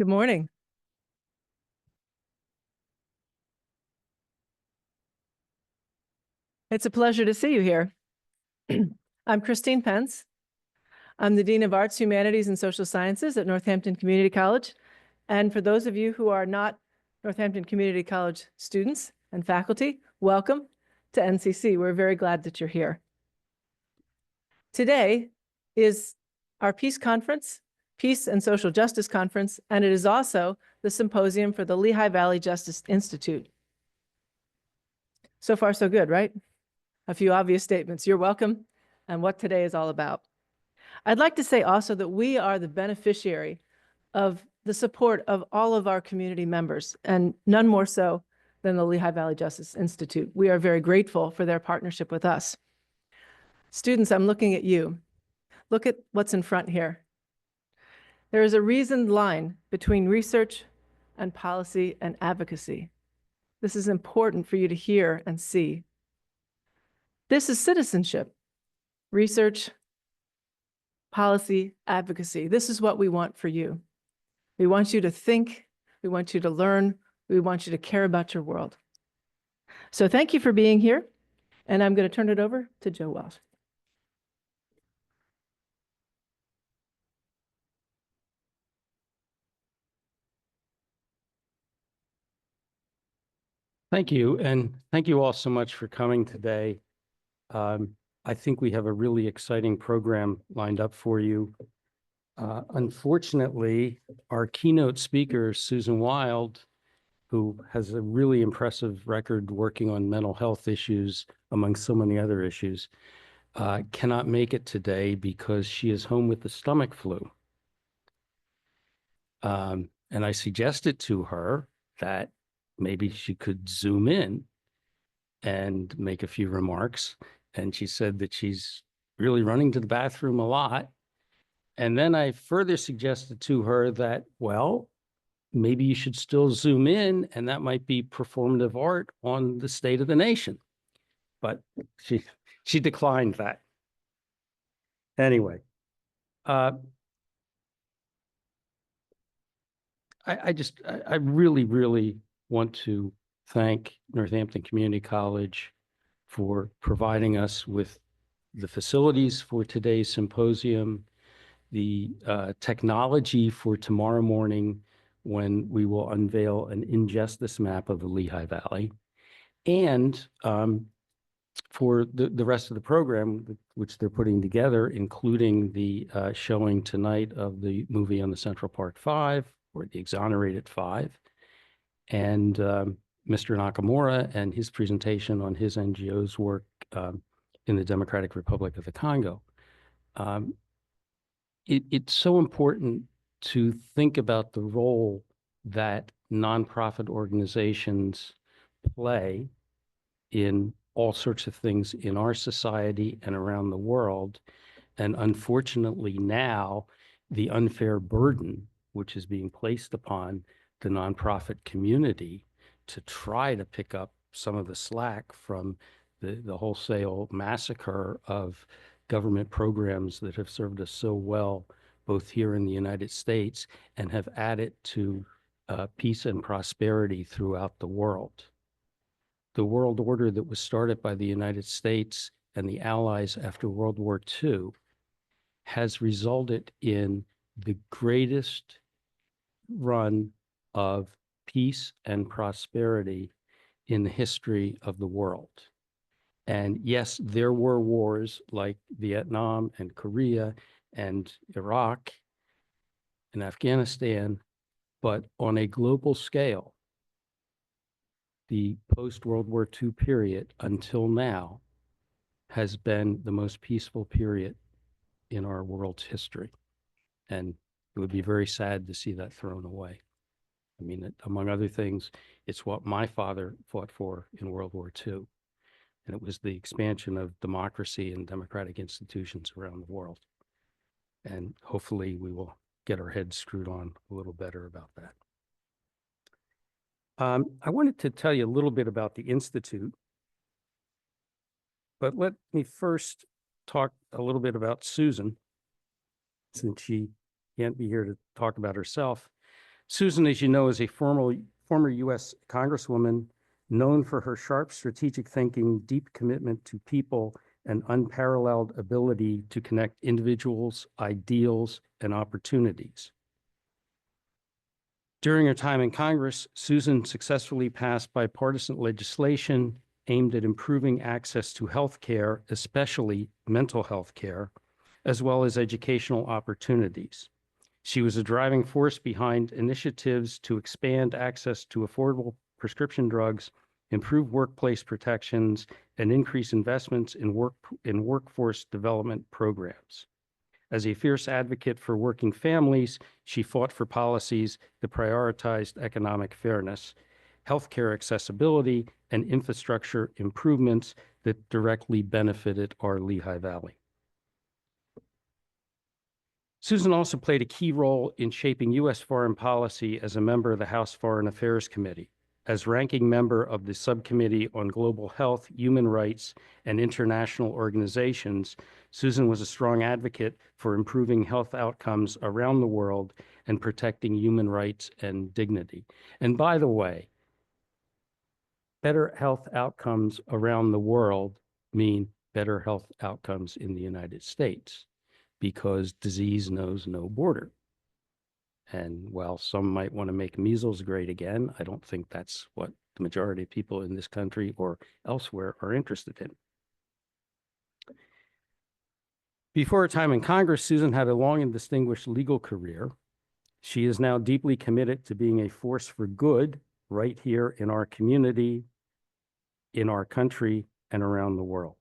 Good morning. It's a pleasure to see you here. I'm Christine Pence. I'm the Dean of Arts, Humanities, and Social Sciences at Northampton Community College. And for those of you who are not Northampton Community College students and faculty, welcome to NCC. We're very glad that you're here. Today is our Peace Conference, Peace and Social Justice Conference, and it is also the Symposium for the Lehigh Valley Justice Institute. So far, so good, right? A few obvious statements. You're welcome, and what today is all about. I'd like to say also that we are the beneficiary of the support of all of our community members, and none more so than the Lehigh Valley Justice Institute. We are very grateful for their partnership with us. Students, I'm looking at you. Look at what's in front here. There is a reasoned line between research and policy and advocacy. This is important for you to hear and see. This is citizenship, research, policy, advocacy. This is what we want for you. We want you to think, we want you to learn, we want you to care about your world. So thank you for being here, and I'm going to turn it over to Joe Welsh. Thank you, and thank you all so much for coming today. I think we have a really exciting program lined up for you. Unfortunately, our keynote speaker, Susan Wild, who has a really impressive record working on mental health issues, among so many other issues, cannot make it today because she is home with the stomach flu. And I suggested to her that maybe she could Zoom in and make a few remarks. And she said that she's really running to the bathroom a lot. And then I further suggested to her that, well, maybe you should still Zoom in, and that might be performative art on the state of the nation. But she declined that. Anyway, I really, really want to thank Northampton Community College for providing us with the facilities for today's symposium, the technology for tomorrow morning when we will unveil an injustice map of the Lehigh Valley, and for the rest of the program, which they're putting together, including the showing tonight of the movie on the Central Park Five, or the Exonerated Five, and Mr. Nakamura and his presentation on his NGO's work in the Democratic Republic of the Congo. It's so important to think about the role that nonprofit organizations play in all sorts of things in our society and around the world. And unfortunately now, the unfair burden which is being placed upon the nonprofit community to try to pick up some of the slack from the wholesale massacre of government programs that have served us so well, both here in the United States and have added to peace and prosperity throughout the world. The world order that was started by the United States and the Allies after World War II has resulted in the greatest run of peace and prosperity in the history of the world. And yes, there were wars like Vietnam and Korea and Iraq and Afghanistan, but on a global scale, the post-World War II period until now has been the most peaceful period in our world's history. And it would be very sad to see that thrown away. I mean, among other things, it's what my father fought for in World War II. And it was the expansion of democracy and democratic institutions around the world. And hopefully we will get our heads screwed on a little better about that. I wanted to tell you a little bit about the Institute, but let me first talk a little bit about Susan, since she can't be here to talk about herself. Susan, as you know, is a former U.S. Congresswoman known for her sharp strategic thinking, deep commitment to people, and unparalleled ability to connect individuals, ideals, and opportunities. During her time in Congress, Susan successfully passed bipartisan legislation aimed at improving access to health care, especially mental health care, as well as educational opportunities. She was a driving force behind initiatives to expand access to affordable prescription drugs, improve workplace protections, and increase investments in workforce development programs. As a fierce advocate for working families, she fought for policies that prioritized economic fairness, healthcare accessibility, and infrastructure improvements that directly benefited our Lehigh Valley. Susan also played a key role in shaping U.S. foreign policy as a member of the House Foreign Affairs Committee. As ranking member of the Subcommittee on Global Health, Human Rights, and International Organizations, Susan was a strong advocate for improving health outcomes around the world and protecting human rights and dignity. And by the way, better health outcomes around the world mean better health outcomes in the United States, because disease knows no border. And while some might want to make measles great again, I don't think that's what the majority of people in this country or elsewhere are interested in. Before her time in Congress, Susan had a long and distinguished legal career. She is now deeply committed to being a force for good right here in our community, in our country, and around the world.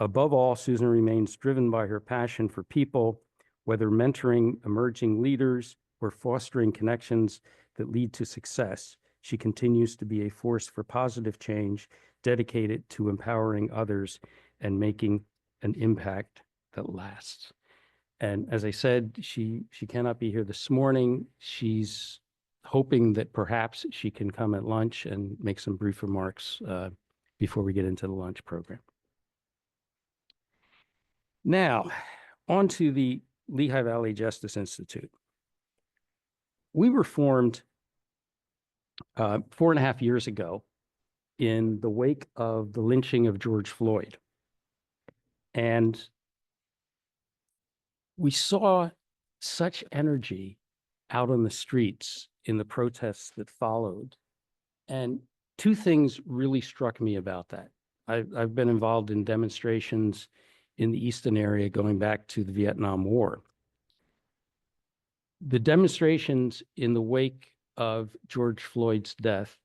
Above all, Susan remains driven by her passion for people, whether mentoring emerging leaders or fostering connections that lead to success. She continues to be a force for positive change, dedicated to empowering others and making an impact that lasts. And as I said, she cannot be here this morning. She's hoping that perhaps she can come at lunch and make some brief remarks before we get into the lunch program. Now, on to the Lehigh Valley Justice Institute. We were formed 4.5 years ago in the wake of the lynching of George Floyd. And we saw such energy out on the streets in the protests that followed. And two things really struck me about that. I've been involved in demonstrations in the Eastern area going back to the Vietnam War. The demonstrations in the wake of George Floyd's death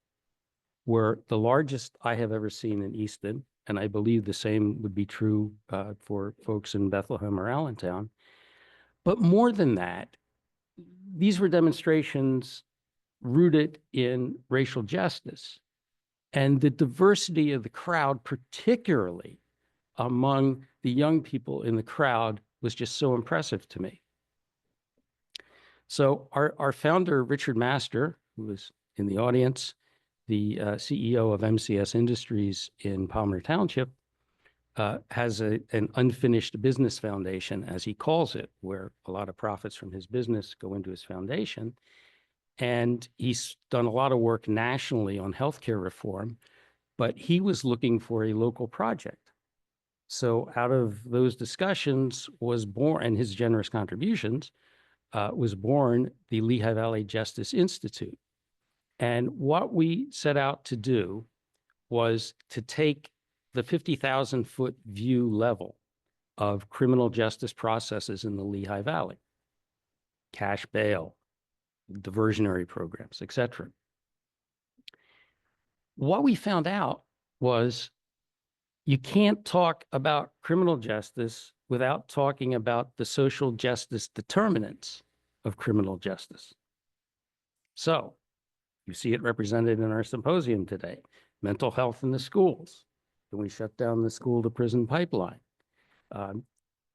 were the largest I have ever seen in Easton, and I believe the same would be true for folks in Bethlehem or Allentown. But more than that, these were demonstrations rooted in racial justice, and the diversity of the crowd, particularly among the young people in the crowd, was just so impressive to me. So our founder, Richard Master, who is in the audience, the CEO of MCS Industries in Palmer Township, has an unfinished business foundation, as he calls it, where a lot of profits from his business go into his foundation. And he's done a lot of work nationally on healthcare reform, but he was looking for a local project. So out of those discussions was born, and his generous contributions, was born the Lehigh Valley Justice Institute. And what we set out to do was to take the 50,000-foot view level of criminal justice processes in the Lehigh Valley, cash bail, diversionary programs, et cetera. What we found out was you can't talk about criminal justice without talking about the social justice determinants of criminal justice. So you see it represented in our symposium today. Mental health in the schools. Can we shut down the school to prison pipeline?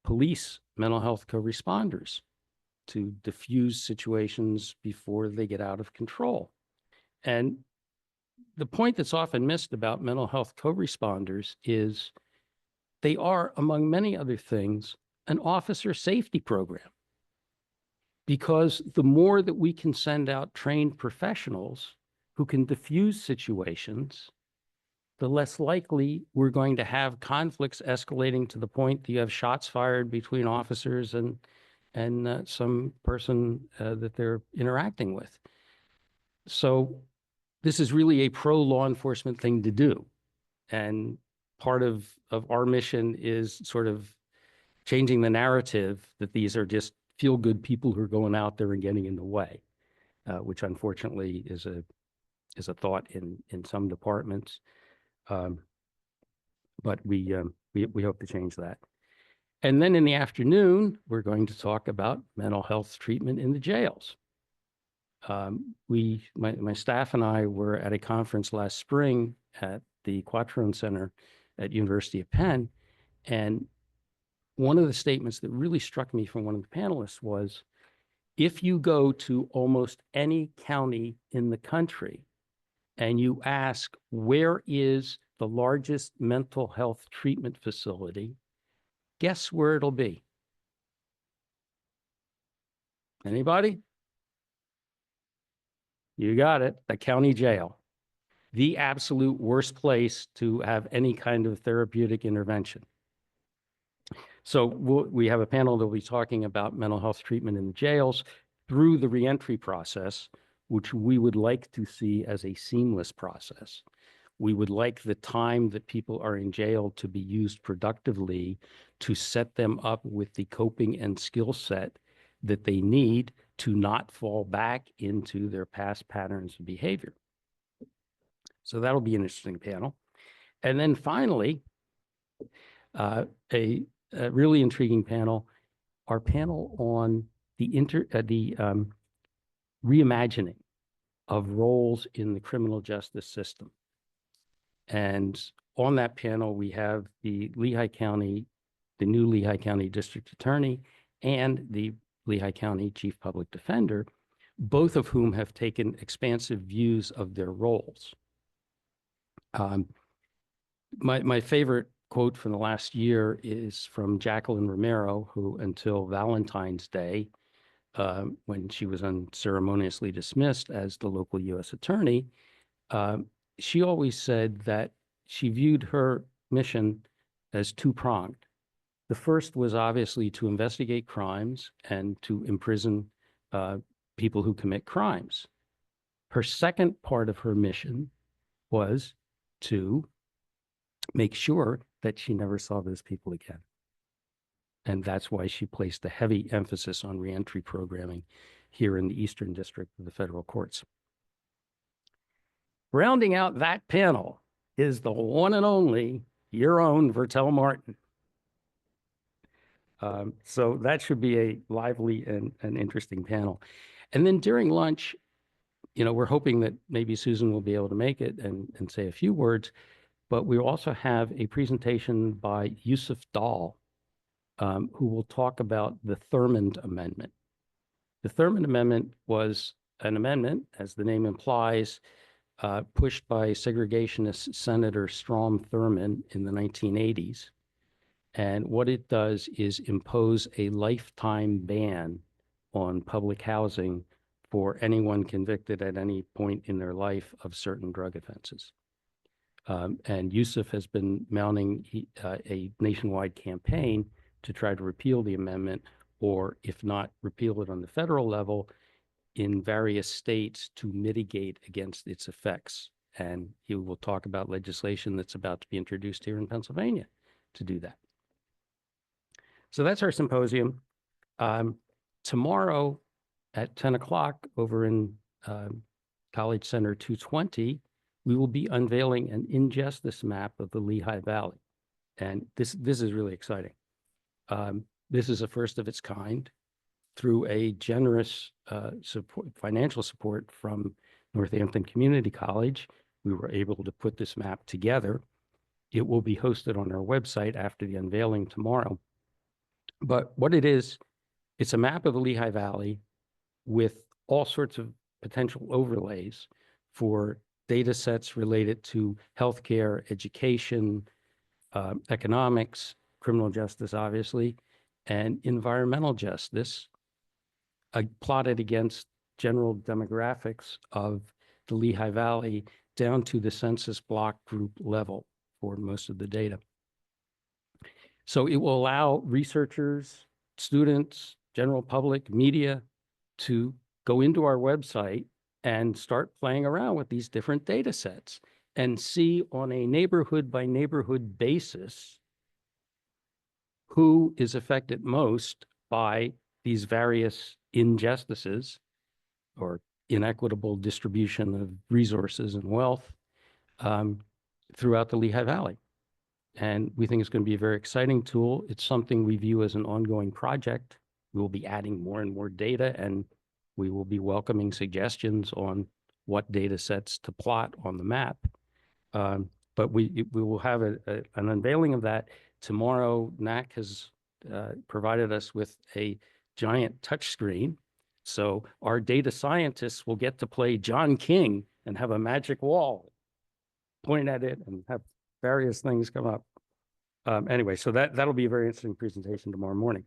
Police, mental health co-responders to diffuse situations before they get out of control. And the point that's often missed about mental health co-responders is they are, among many other things, an officer safety program. because the more that we can send out trained professionals who can diffuse situations, the less likely we're going to have conflicts escalating to the point that you have shots fired between officers and some person that they're interacting with. So this is really a pro-law enforcement thing to do. And part of our mission is sort of changing the narrative that these are just feel-good people who are going out there and getting in the way, which unfortunately is a thought in some departments. But we hope to change that. And then in the afternoon, we're going to talk about mental health treatment in the jails. My staff and I were at a conference last spring at the Quattrone Center at University of Penn, and one of the statements that really struck me from one of the panelists was, if you go to almost any county in the country and you ask, where is the largest mental health treatment facility, guess where it'll be? Anybody? You got it, the county jail. The absolute worst place to have any kind of therapeutic intervention. So we have a panel that will be talking about mental health treatment in the jails through the reentry process, which we would like to see as a seamless process. We would like the time that people are in jail to be used productively to set them up with the coping and skill set that they need to not fall back into their past patterns of behavior. So that'll be an interesting panel. And then finally, a really intriguing panel, our panel on the reimagining of roles in the criminal justice system. And on that panel, we have the new Lehigh County District Attorney and the Lehigh County Chief Public Defender, both of whom have taken expansive views of their roles. My favorite quote from the last year is from Jacqueline Romero, who until Valentine's Day, when she was unceremoniously dismissed as the local U.S. attorney, she always said that she viewed her mission as two-pronged. The first was obviously to investigate crimes and to imprison people who commit crimes. Her second part of her mission was to make sure that she never saw those people again. And that's why she placed a heavy emphasis on reentry programming here in the Eastern District of the federal courts. Rounding out that panel is the one and only, your own Vertel Martin. So that should be a lively and interesting panel. And then during lunch, we're hoping that maybe Susan will be able to make it and say a few words, but we also have a presentation by Yusuf Dahl, who will talk about the Thurmond Amendment. The Thurmond Amendment was an amendment, as the name implies, pushed by segregationist Senator Strom Thurmond in the 1980s. And what it does is impose a lifetime ban on public housing for anyone convicted at any point in their life of certain drug offenses. And Yusuf has been mounting a nationwide campaign to try to repeal the amendment, or if not repeal it on the federal level, in various states to mitigate against its effects. And he will talk about legislation that's about to be introduced here in Pennsylvania to do that. So that's our symposium. Tomorrow at 10 o'clock over in College Center 220, we will be unveiling an injustice map of the Lehigh Valley. And this is really exciting. This is a first of its kind. Through a generous financial support from Northampton Community College, we were able to put this map together. It will be hosted on our website after the unveiling tomorrow. But what it is, it's a map of the Lehigh Valley with all sorts of potential overlays for data sets related to healthcare, education, economics, criminal justice, obviously, and environmental justice, plotted against general demographics of the Lehigh Valley down to the census block group level for most of the data. So it will allow researchers, students, general public, media to go into our website and start playing around with these different data sets and see on a neighborhood by neighborhood basis who is affected most by these various injustices or inequitable distribution of resources and wealth throughout the Lehigh Valley. And we think it's going to be a very exciting tool. It's something we view as an ongoing project. We will be adding more and more data, and we will be welcoming suggestions on what data sets to plot on the map. But we will have an unveiling of that tomorrow. NAC has provided us with a giant touchscreen. So our data scientists will get to play John King and have a magic wall, point at it and have various things come up. Anyway, so that'll be a very interesting presentation tomorrow morning.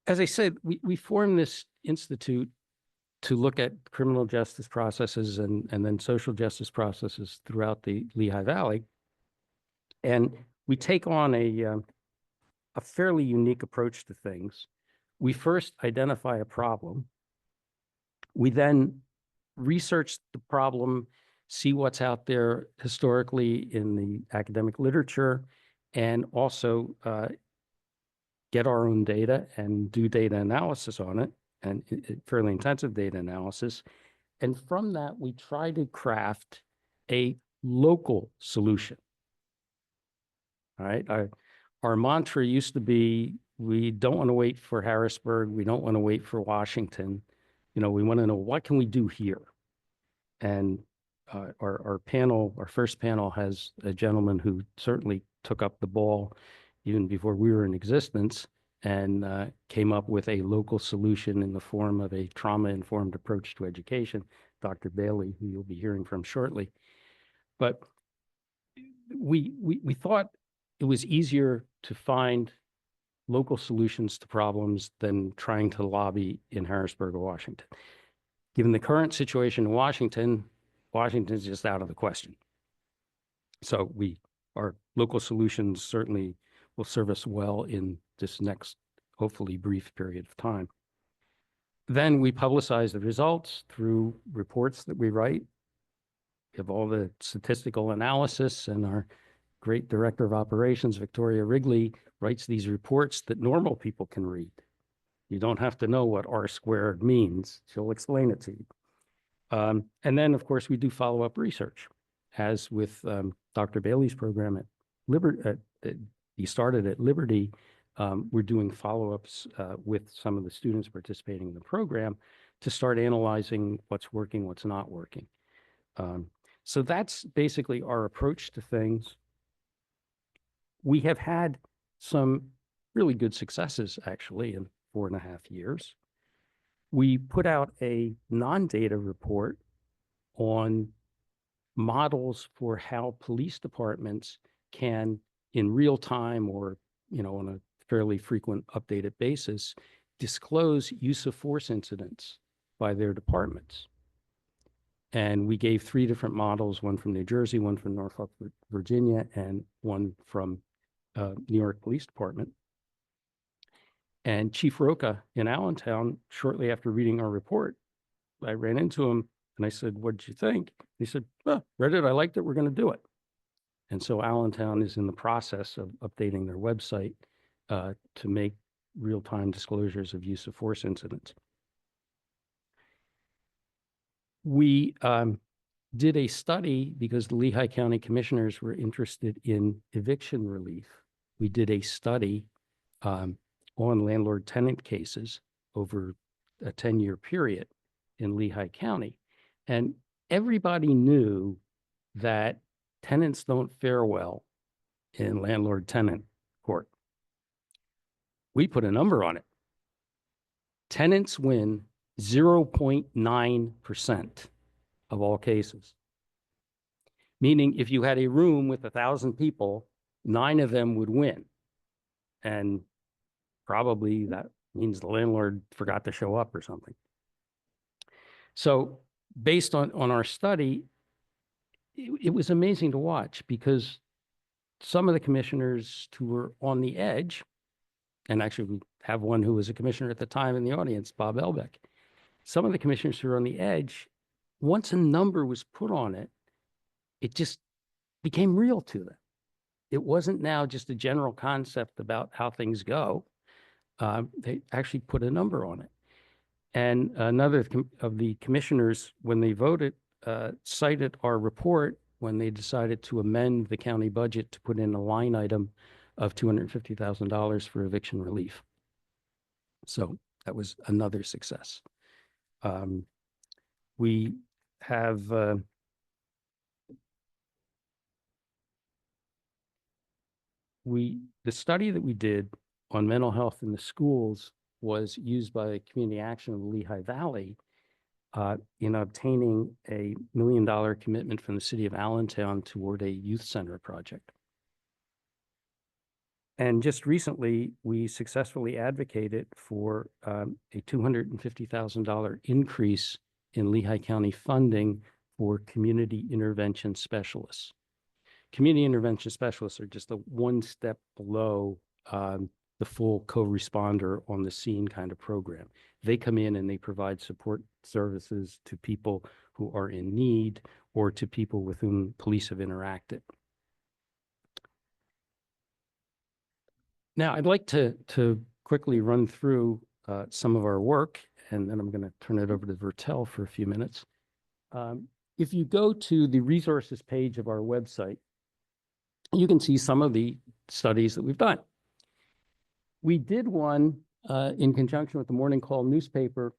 As I said, we formed this institute to look at criminal justice processes and then social justice processes throughout the Lehigh Valley. And we take on a fairly unique approach to things. We first identify a problem. We then research the problem, see what's out there historically in the academic literature, and also get our own data and do data analysis on it, and fairly intensive data analysis. And from that, we try to craft a local solution. All right. Our mantra used to be, we don't want to wait for Harrisburg. We don't want to wait for Washington. You know, we want to know, what can we do here? And our first panel has a gentleman who certainly took up the ball even before we were in existence and came up with a local solution in the form of a trauma-informed approach to education, Dr. Bailey, who you'll be hearing from shortly. But we thought it was easier to find local solutions to problems than trying to lobby in Harrisburg or Washington. Given the current situation in Washington, Washington's just out of the question. So our local solutions certainly will serve us well in this next, hopefully brief period of time. Then we publicize the results through reports that we write. We have all the statistical analysis, and our great director of operations, Victoria Wrigley, writes these reports that normal people can read. You don't have to know what R squared means. She'll explain it to you. And then, of course, we do follow-up research, as with Dr. Bailey's program at Liberty. He started at Liberty. We're doing follow-ups with some of the students participating in the program to start analyzing what's working, what's not working. So that's basically our approach to things. We have had some really good successes, actually, in 4.5 years. We put out a non-data report on models for how police departments can, in real time or, you know, on a fairly frequent updated basis, disclose use of force incidents by their departments. And we gave 3 different models, one from New Jersey, one from Norfolk, Virginia, and one from New York Police Department. And Chief Roca in Allentown, shortly after reading our report, I ran into him and I said, "What did you think?" He said, "Well, read it, I liked it, we're going to do it." And so Allentown is in the process of updating their website to make real-time disclosures of use of force incidents. We did a study because the Lehigh County commissioners were interested in eviction relief. We did a study on landlord-tenant cases over a 10-year period in Lehigh County. And everybody knew that tenants don't fare well in landlord-tenant court. We put a number on it. Tenants win 0.9% of all cases. Meaning if you had a room with 1,000 people, 9 of them would win. And probably that means the landlord forgot to show up or something. So based on our study, it was amazing to watch, because some of the commissioners who were on the edge, and actually we have one who was a commissioner at the time in the audience, Bob Elbeck. Some of the commissioners who were on the edge, once a number was put on it, it just became real to them. It wasn't now just a general concept about how things go. They actually put a number on it. And another of the commissioners, when they voted, cited our report when they decided to amend the county budget to put in a line item of $250,000 for eviction relief. So that was another success. We have the study that we did on mental health in the schools was used by Community Action of the Lehigh Valley in obtaining a $1 million commitment from the city of Allentown toward a youth center project. And just recently, we successfully advocated for a $250,000 increase in Lehigh County funding for community intervention specialists. Community intervention specialists are just one step below the full co-responder on the scene kind of program. They come in and they provide support services to people who are in need or to people with whom police have interacted. Now, I'd like to quickly run through some of our work, and then I'm going to turn it over to Vertel for a few minutes. If you go to the resources page of our website, you can see some of the studies that we've done. We did one in conjunction with the Morning Call newspaper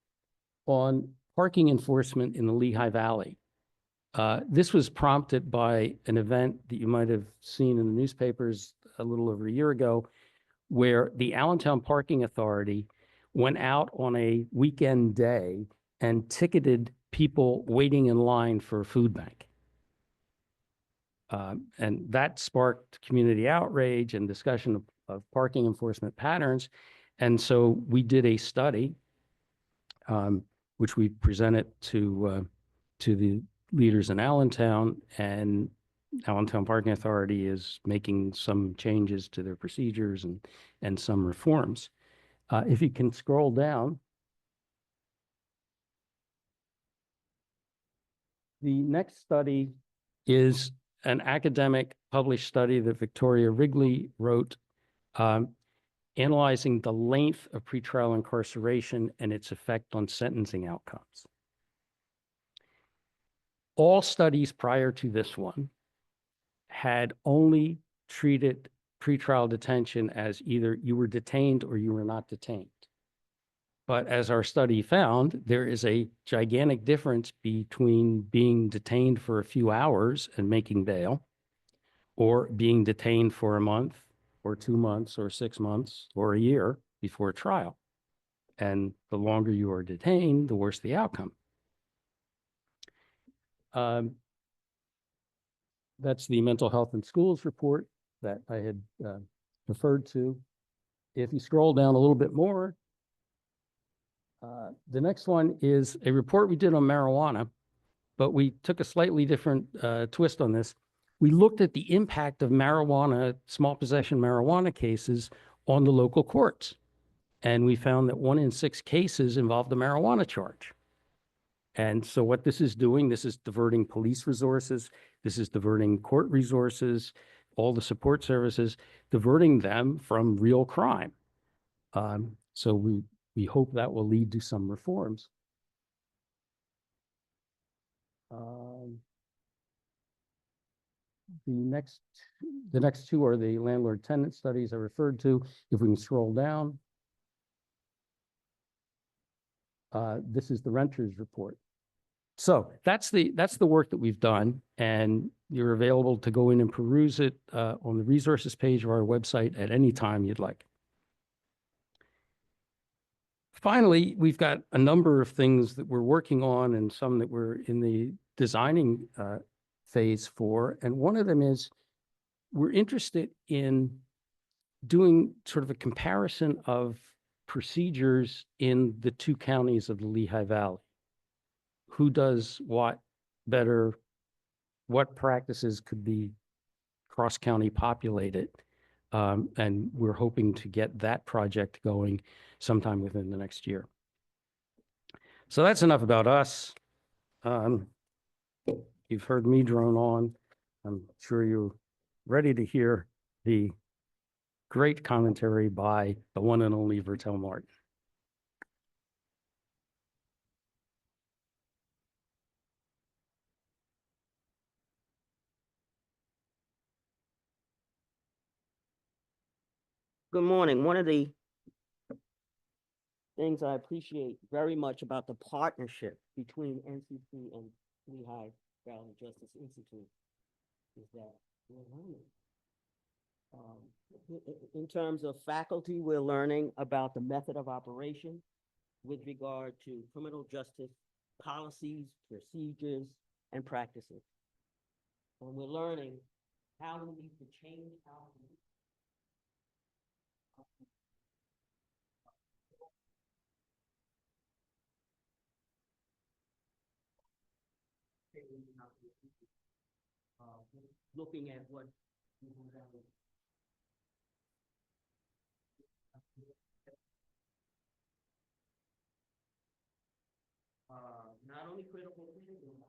on parking enforcement in the Lehigh Valley. This was prompted by an event that you might have seen in the newspapers a little over a year ago, where the Allentown Parking Authority went out on a weekend day and ticketed people waiting in line for a food bank. And that sparked community outrage and discussion of parking enforcement patterns. And so we did a study, which we presented to the leaders in Allentown, and Allentown Parking Authority is making some changes to their procedures and some reforms. If you can scroll down, the next study is an academic published study that Victoria Wrigley wrote, analyzing the length of pretrial incarceration and its effect on sentencing outcomes. All studies prior to this one had only treated pretrial detention as either you were detained or you were not detained. But as our study found, there is a gigantic difference between being detained for a few hours and making bail, or being detained for a month or 2 months or 6 months or a year before trial. And the longer you are detained, the worse the outcome. That's the mental health in schools report that I had referred to. If you scroll down a little bit more, the next one is a report we did on marijuana, but we took a slightly different twist on this. We looked at the impact of marijuana, small possession marijuana cases on the local courts. And we found that 1 in 6 cases involved a marijuana charge. And so what this is doing, this is diverting police resources, this is diverting court resources, all the support services, diverting them from real crime. So we hope that will lead to some reforms. The next two are the landlord-tenant studies I referred to. If we can scroll down, this is the renters report. So that's the work that we've done, and you're available to go in and peruse it on the resources page of our website at any time you'd like. Finally, we've got a number of things that we're working on and some that we're in the designing phase for. And one of them is we're interested in doing sort of a comparison of procedures in the two counties of the Lehigh Valley. Who does what better, what practices could be cross-county populated. And we're hoping to get that project going sometime within the next year. So that's enough about us. You've heard me drone on. I'm sure you're ready to hear the great commentary by the one and only Vertel Martin. Good morning. One of the things I appreciate very much about the partnership between NCC and Lehigh Valley Justice Institute is that we're learning. In terms of faculty, we're learning about the method of operation with regard to criminal justice policies, procedures, and practices. And we're learning how we need to change our looking at what not only critical thinking,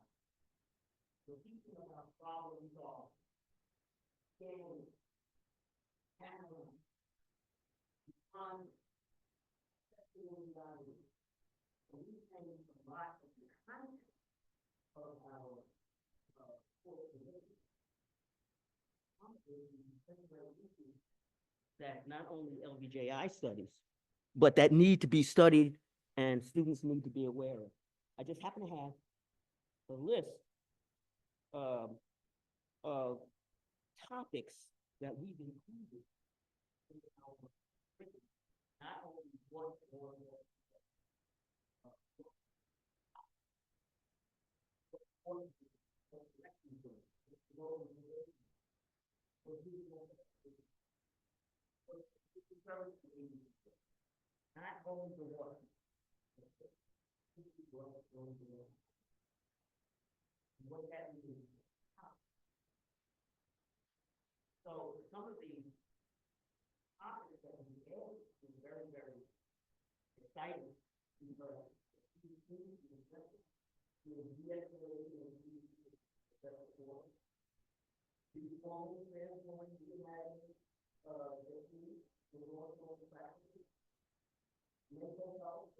but thinking about problem solving, and handling, and we think a lot of the content of our that not only LVJI studies, but that need to be studied and students need to be aware of. I just happen to have a list of topics that we've included in our curriculum. Not only what or not only the what, what that means. So some of the topics that we have is very, very exciting because mental health,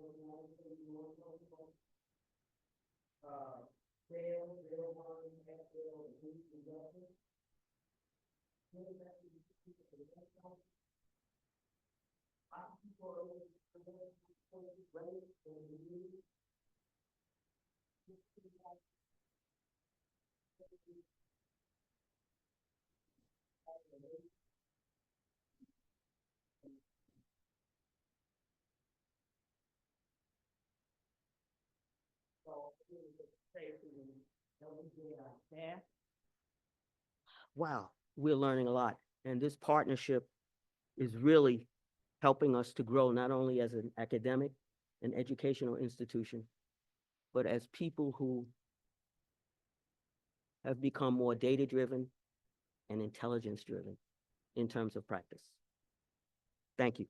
wow, we're learning a lot. And this partnership is really helping us to grow not only as an academic and educational institution, but as people who have become more data-driven and intelligence-driven in terms of practice. Thank you.